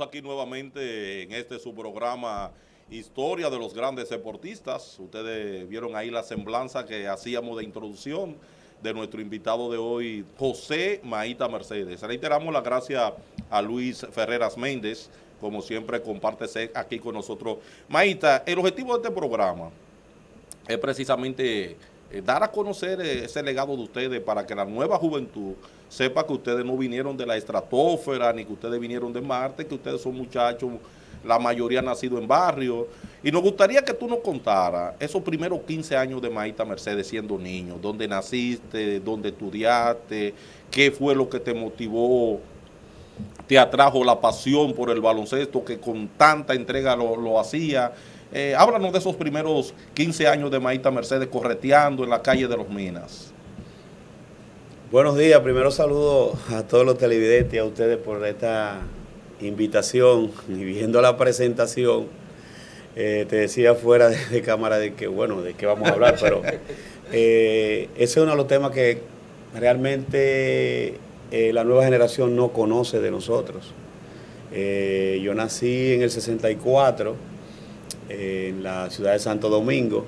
Estamos aquí nuevamente en este su programa Historia de los Grandes Deportistas. Ustedes vieron ahí la semblanza que hacíamos de introducción de nuestro invitado de hoy, José Maíta Mercedes. Reiteramos las gracias a Luis Ferreras Méndez, como siempre compártese aquí con nosotros. Maíta, el objetivo de este programa es precisamente dar a conocer ese legado de ustedes para que la nueva juventud sepa que ustedes no vinieron de la estratosfera, ni que ustedes vinieron de Marte, que ustedes son muchachos, la mayoría nacido en barrio. Y nos gustaría que tú nos contaras esos primeros 15 años de Maíta Mercedes siendo niño, dónde naciste, dónde estudiaste, qué fue lo que te motivó, te atrajo la pasión por el baloncesto que con tanta entrega lo hacía. Háblanos de esos primeros 15 años de Maíta Mercedes correteando en la calle de los Minas. Buenos días, primero saludo a todos los televidentes y a ustedes por esta invitación y viendo la presentación. Te decía fuera de cámara de que, bueno, de qué vamos a hablar, pero ese es uno de los temas que realmente la nueva generación no conoce de nosotros. Yo nací en el 64 en la ciudad de Santo Domingo,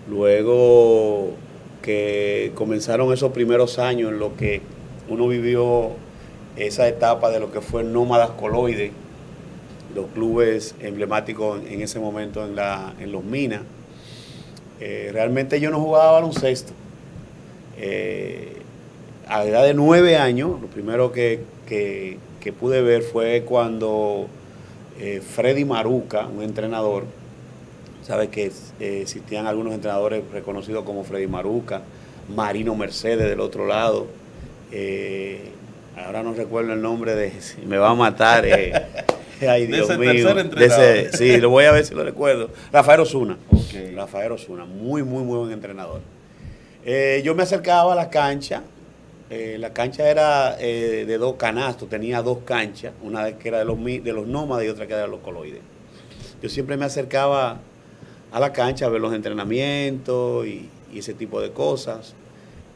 luego que comenzaron esos primeros años en los que uno vivió esa etapa de lo que fue Nómadas Coloides, los clubes emblemáticos en ese momento en los Minas. Realmente yo no jugaba baloncesto. A la edad de 9 años, lo primero que pude ver fue cuando Freddy Maruca, un entrenador, sabe que existían algunos entrenadores reconocidos como Freddy Maruca, Marino Mercedes del otro lado, ahora no recuerdo el nombre de, me va a matar, ay Dios mío, sí, lo voy a ver si lo recuerdo, Rafael Osuna, okay. Rafael Osuna, muy buen entrenador. Yo me acercaba a la cancha era de 2 canastos, tenía 2 canchas, una que era de los Nómadas y otra que era de los Coloides. Yo siempre me acercaba a la cancha a ver los entrenamientos y ese tipo de cosas,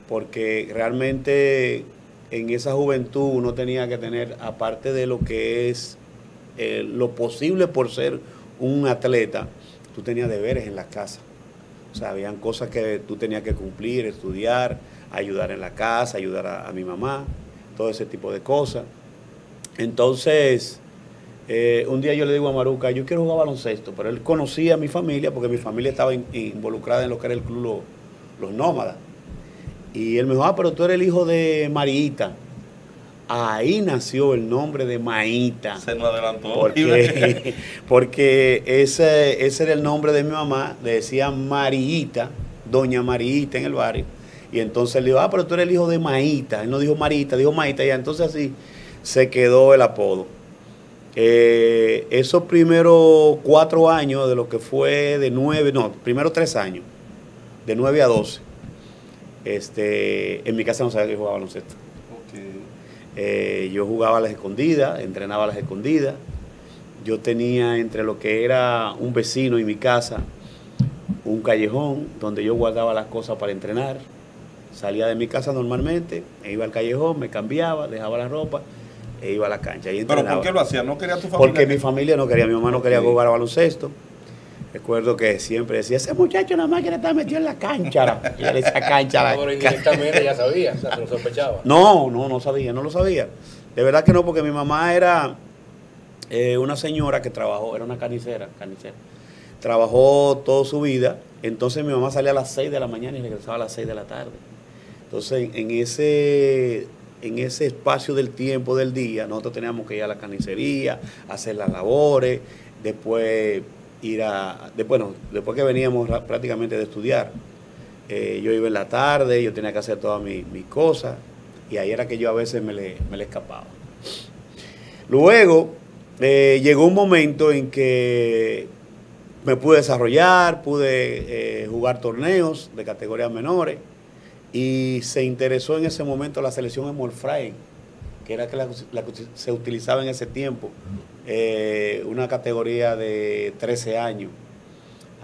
porque realmente en esa juventud uno tenía que tener, aparte de lo que es lo posible por ser un atleta, tú tenías deberes en la casa. O sea, habían cosas que tú tenías que cumplir, estudiar, ayudar en la casa, ayudar a mi mamá, todo ese tipo de cosas. Entonces, un día yo le digo a Maruca, yo quiero jugar baloncesto, pero él conocía a mi familia porque mi familia estaba involucrada en lo que era el club Los Nómadas. Y él me dijo, pero tú eres el hijo de Mariita. Ahí nació el nombre de Maíta. Se nos adelantó. Porque ese era el nombre de mi mamá, le decían Mariita, doña Mariita en el barrio. Y entonces él dijo, pero tú eres el hijo de Maíta. Él no dijo Marita, dijo Maíta. Y entonces así se quedó el apodo. Esos primeros 4 años de lo que fue de 9, no, primeros 3 años, de 9 a 12, en mi casa no sabía que jugaba baloncesto. Okay. Yo jugaba a las escondidas, entrenaba a las escondidas. Yo tenía entre lo que era un vecino y mi casa un callejón donde yo guardaba las cosas para entrenar. Salía de mi casa normalmente, me iba al callejón, me cambiaba, dejaba la ropa e iba a la cancha. Y ¿pero por qué lo hacía? ¿No quería tu familia? Porque mi familia no quería, mi mamá no quería jugar a baloncesto. Recuerdo que siempre decía, ese muchacho nada más quiere estar metido en la cancha. Y en esa cancha. Pero indirectamente ya sabía, o sea, lo sospechaba. No sabía, no lo sabía. De verdad que no, porque mi mamá era una señora que trabajó, era una carnicera. Trabajó toda su vida, entonces mi mamá salía a las 6 de la mañana y regresaba a las 6 de la tarde. Entonces, en ese espacio del tiempo del día, nosotros teníamos que ir a la carnicería, hacer las labores, después después que veníamos prácticamente de estudiar, yo iba en la tarde, yo tenía que hacer todas mis cosas, y ahí era que yo a veces me le escapaba. Luego, llegó un momento en que me pude desarrollar, pude jugar torneos de categorías menores, y se interesó en ese momento la selección Emolfray, que era la que se utilizaba en ese tiempo, una categoría de 13 años.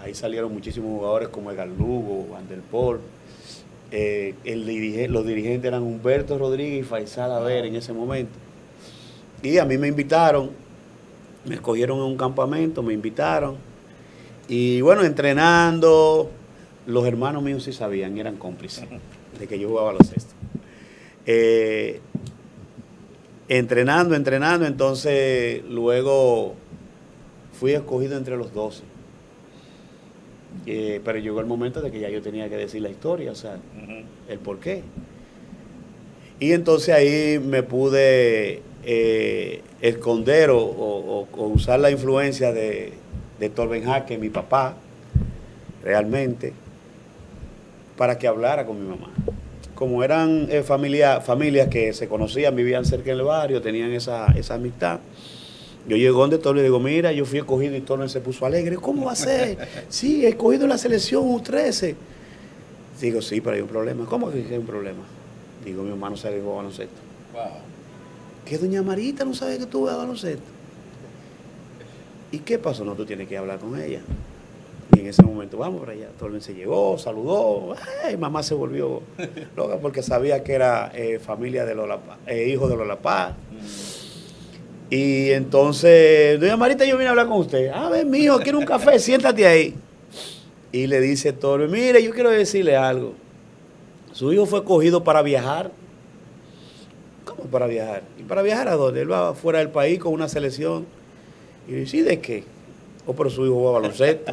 Ahí salieron muchísimos jugadores como Edgar Lugo, Van der Poel. Los dirigentes eran Humberto Rodríguez y Faisal Aver en ese momento. Y a mí me invitaron Me escogieron en un campamento, me invitaron. Y bueno, entrenando, los hermanos míos sí sabían, eran cómplices de que yo jugaba baloncesto. Entrenando, entonces luego fui escogido entre los 12. Pero llegó el momento de que ya yo tenía que decir la historia, o sea, el por qué. Y entonces ahí me pude esconder o usar la influencia de Torben Jaque, mi papá, realmente, para que hablara con mi mamá. Como eran familias que se conocían, vivían cerca del barrio, tenían esa amistad. Yo llego donde Torben y digo, mira, yo fui escogido, y Torben se puso alegre. ¿Cómo va a ser? Sí, escogido en la selección U13. Digo, sí, pero hay un problema. ¿Cómo que hay un problema? Digo, mi hermano sabe que juega baloncesto. Wow. ¿Que doña Marita no sabe que tú juegas baloncesto? ¿Y qué pasó? No, tú tienes que hablar con ella. Y en ese momento, vamos para allá. Torben se llegó, saludó. Ay, mamá se volvió loca porque sabía que era familia de Lola Paz, hijo de Lola Paz. Y entonces, doña Marita, yo vine a hablar con usted. A ver, mijo, quiero un café, siéntate ahí. Y le dice Torben, mire, yo quiero decirle algo. Su hijo fue cogido para viajar. ¿Cómo para viajar? ¿Y para viajar a dónde? Él va fuera del país con una selección. Y dice, ¿y de qué? Oh, pero su hijo juega baloncesto.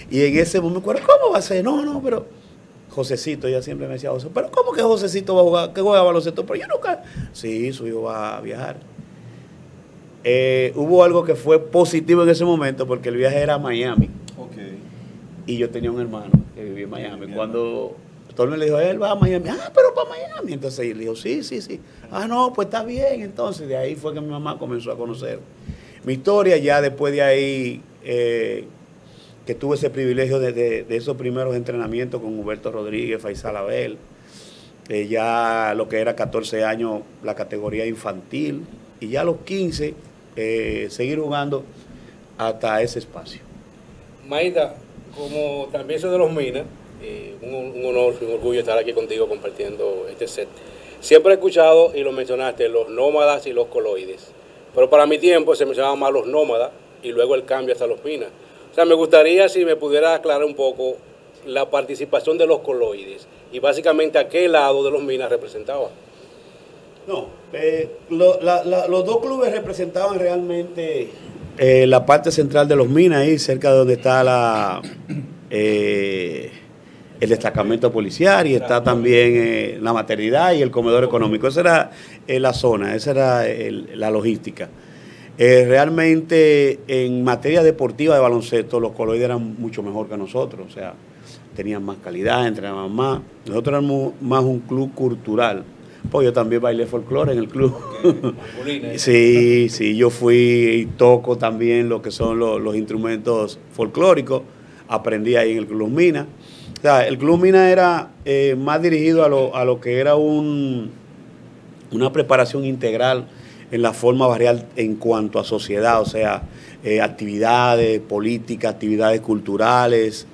Y en ese momento, ¿cómo va a ser? No, pero Josecito, ella siempre me decía, pero ¿cómo que Josecito va a jugar? ¿Que juega baloncesto? Pero yo nunca. Sí, su hijo va a viajar. Hubo algo que fue positivo en ese momento porque el viaje era a Miami. Okay. Y yo tenía un hermano que vivía en Miami. Cuando Torben le dijo, él va a Miami. Ah, pero para Miami. Entonces él dijo, sí. Ah, no, pues está bien. Entonces de ahí fue que mi mamá comenzó a conocer mi historia. Ya después de ahí, que tuve ese privilegio de esos primeros entrenamientos con Huberto Rodríguez, Faisal Abel, ya lo que era 14 años, la categoría infantil, y ya a los 15, seguir jugando hasta ese espacio. Maida, como también soy de los Minas, un honor y un orgullo estar aquí contigo compartiendo este set. Siempre he escuchado, y lo mencionaste, los nómadas y los coloides. Pero para mi tiempo se mencionaban más los nómadas y luego el cambio hasta los Minas. O sea, me gustaría si me pudiera aclarar un poco la participación de los coloides y básicamente a qué lado de los Minas representaba. No, los dos clubes representaban realmente la parte central de los Minas, ahí cerca de donde está el destacamento policial y está también la maternidad y el comedor económico. Esa era la zona, esa era la logística. Realmente en materia deportiva de baloncesto los coloides eran mucho mejor que nosotros, o sea, tenían más calidad, entrenaban más. Nosotros éramos más un club cultural. Pues yo también bailé folclore en el club. Sí, yo fui y toco también lo que son los instrumentos folclóricos. Aprendí ahí en el Club Minas. O sea, el Club Minas era más dirigido a lo que era una preparación integral en la forma varial en cuanto a sociedad, o sea, actividades políticas, actividades culturales.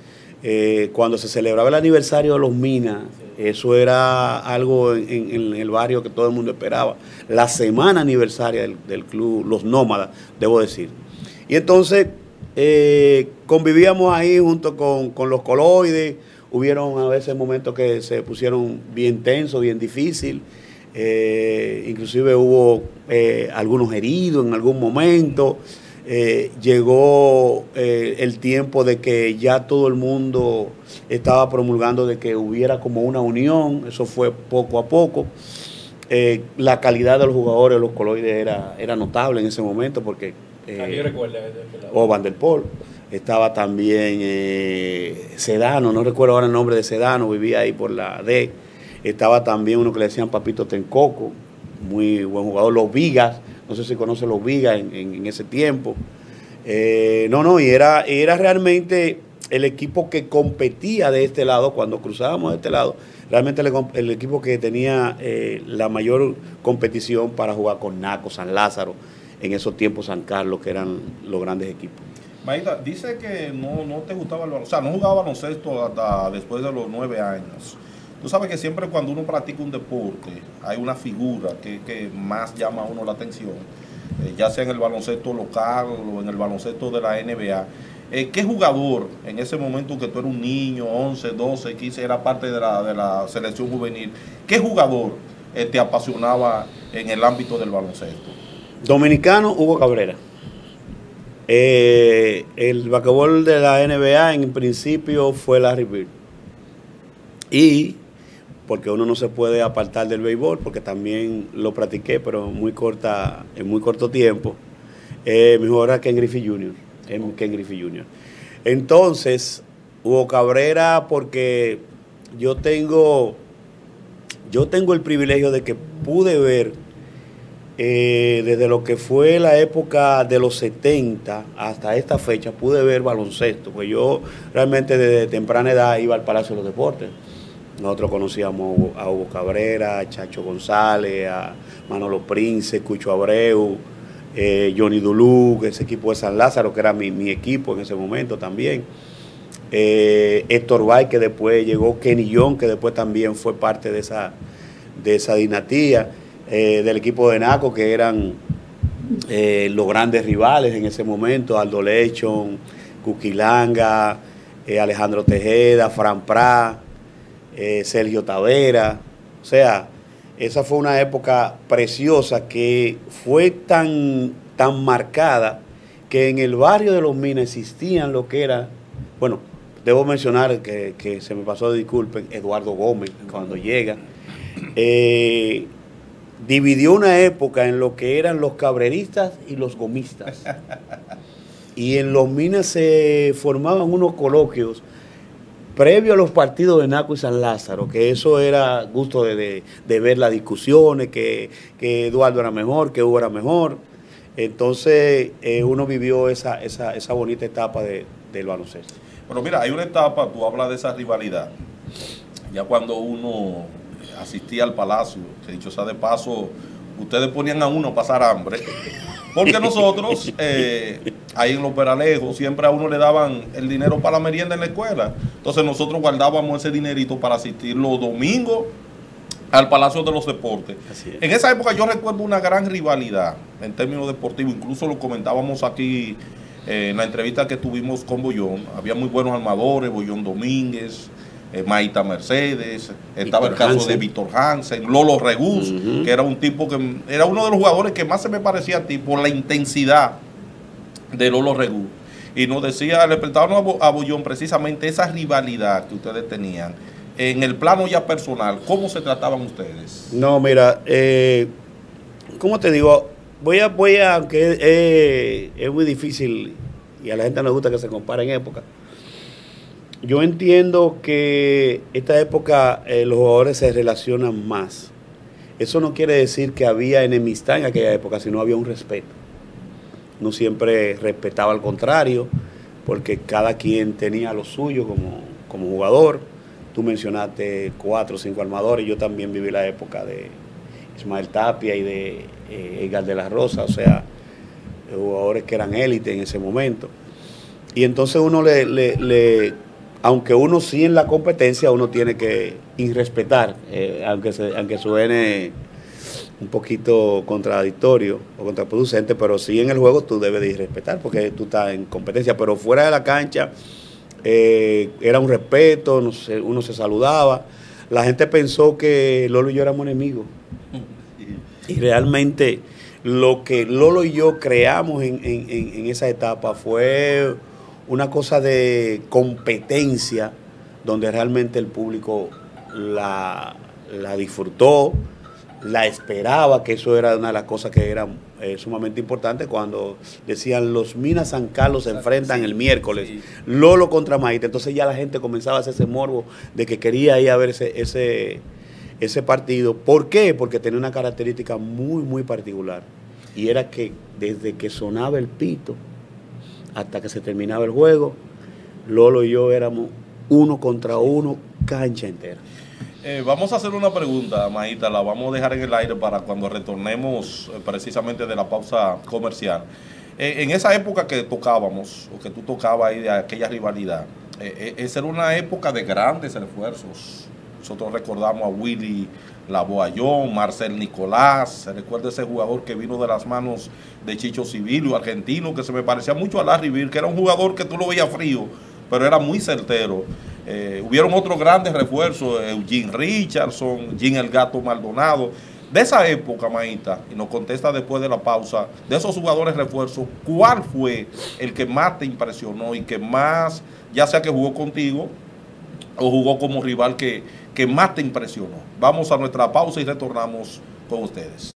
Cuando se celebraba el aniversario de los Minas, eso era algo en el barrio que todo el mundo esperaba. La semana aniversaria del club, los nómadas, debo decir. Y entonces convivíamos ahí junto con los coloides. Hubieron a veces momentos que se pusieron bien tensos, bien difíciles. Inclusive hubo algunos heridos en algún momento. Llegó el tiempo de que ya todo el mundo estaba promulgando de que hubiera como una unión. Eso fue poco a poco. La calidad de los jugadores de los coloides era notable en ese momento porque o Van der Poel, estaba también Sedano, no recuerdo ahora el nombre de Sedano, vivía ahí por la D. Estaba también uno que le decían Papito Tencoco, muy buen jugador. Los Vigas, no sé si conoce los Vigas en ese tiempo. Y era realmente el equipo que competía de este lado, cuando cruzábamos de este lado, realmente el equipo que tenía la mayor competición para jugar con Naco, San Lázaro, en esos tiempos San Carlos, que eran los grandes equipos. Maida, dice que no te gustaba el baloncesto, o sea, no jugaba baloncesto hasta después de los 9 años. Tú sabes que siempre cuando uno practica un deporte hay una figura que más llama a uno la atención. ya sea en el baloncesto local o en el baloncesto de la NBA, ¿qué jugador en ese momento que tú eras un niño, 11, 12, 15, era parte de la selección juvenil, qué jugador te apasionaba en el ámbito del baloncesto? Dominicano, Hugo Cabrera. El basquetbol de la NBA en principio fue Larry Bird. Y porque uno no se puede apartar del béisbol, porque también lo practiqué, pero en muy corto tiempo. Mi jugador era Ken Griffey Jr. Entonces, Hugo Cabrera, porque yo tengo el privilegio de que pude ver desde lo que fue la época de los 70 hasta esta fecha, pude ver baloncesto, pues yo realmente desde temprana edad iba al Palacio de los Deportes. Nosotros conocíamos a Hugo Cabrera, a Chacho González, a Manolo Prince, Cucho Abreu, Johnny Duluc, ese equipo de San Lázaro, que era mi equipo en ese momento también. Héctor Bay, que después llegó, Kenny Young, que después también fue parte de esa dinastía, del equipo de Naco, que eran los grandes rivales en ese momento, Aldo Lechon, Cuquilanga, Alejandro Tejeda, Fran Prat, Sergio Tavera. O sea, esa fue una época preciosa que fue tan marcada que en el barrio de Los Minas existían lo que era, bueno, debo mencionar que se me pasó, disculpen, Eduardo Gómez, cuando llega, dividió una época en lo que eran los cabreristas y los gomistas. Y en Los Minas se formaban unos coloquios previo a los partidos de Naco y San Lázaro, que eso era gusto de ver las discusiones, que Eduardo era mejor, que Hugo era mejor. Entonces uno vivió esa bonita etapa del baloncesto. Pero mira, hay una etapa, tú hablas de esa rivalidad, ya cuando uno asistía al Palacio, que dicho sea de paso, ustedes ponían a uno a pasar hambre, porque nosotros, ahí en Los Peralejos, siempre a uno le daban el dinero para la merienda en la escuela. Entonces nosotros guardábamos ese dinerito para asistir los domingos al Palacio de los Deportes. En esa época yo recuerdo una gran rivalidad en términos deportivos, incluso lo comentábamos aquí en la entrevista que tuvimos con Bollón. Había muy buenos armadores, Bollón Domínguez, Maíta Mercedes, estaba el caso de Víctor Hansen, Lolo Regus, que era un tipo que era uno de los jugadores que más se me parecía a ti por la intensidad de Lolo Regus. Y nos decía, le preguntábamos a Bollón precisamente esa rivalidad que ustedes tenían. En el plano ya personal, ¿cómo se trataban ustedes? No, mira, ¿cómo te digo? Voy a aunque es muy difícil y a la gente no le gusta que se comparen épocas. Yo entiendo que esta época los jugadores se relacionan más. Eso no quiere decir que había enemistad en aquella época, sino había un respeto. No siempre respetaba al contrario, porque cada quien tenía lo suyo como jugador. Tú mencionaste 4 o 5 armadores, yo también viví la época de Ismael Tapia y de Edgar de la Rosa, o sea, jugadores que eran élite en ese momento. Y entonces uno aunque uno sí en la competencia, uno tiene que irrespetar, aunque suene un poquito contradictorio o contraproducente, pero sí en el juego tú debes de irrespetar porque tú estás en competencia, pero fuera de la cancha era un respeto, uno se saludaba. La gente pensó que Lolo y yo éramos enemigos. Y realmente lo que Lolo y yo creamos en esa etapa fue una cosa de competencia donde realmente el público la disfrutó, la esperaba, que eso era una de las cosas que eran sumamente importantes cuando decían los Minas San Carlos se enfrentan el miércoles, Lolo contra Maíta. Entonces ya la gente comenzaba a hacer ese morbo de que quería ir a ver ese partido. ¿Por qué? Porque tenía una característica muy, muy particular. Y era que desde que sonaba el pito hasta que se terminaba el juego, Lolo y yo éramos 1 contra 1, cancha entera. Vamos a hacer una pregunta, Maíta, la vamos a dejar en el aire para cuando retornemos precisamente de la pausa comercial. En esa época que tocábamos, o que tú tocabas ahí de aquella rivalidad, esa era una época de grandes esfuerzos. O Nosotros recordamos a Willy Laboayón, Marcel Nicolás, se recuerda ese jugador que vino de las manos de Chicho Civilio, argentino, que se me parecía mucho a Larry Bird, que era un jugador que tú lo veías frío, pero era muy certero. Hubieron otros grandes refuerzos, Eugene Richardson, Jim El Gato Maldonado. De esa época, Maíta, y nos contesta después de la pausa, de esos jugadores refuerzos, ¿cuál fue el que más te impresionó y que más, ya sea que jugó contigo o jugó como rival, que más te impresionó? Vamos a nuestra pausa y retornamos con ustedes.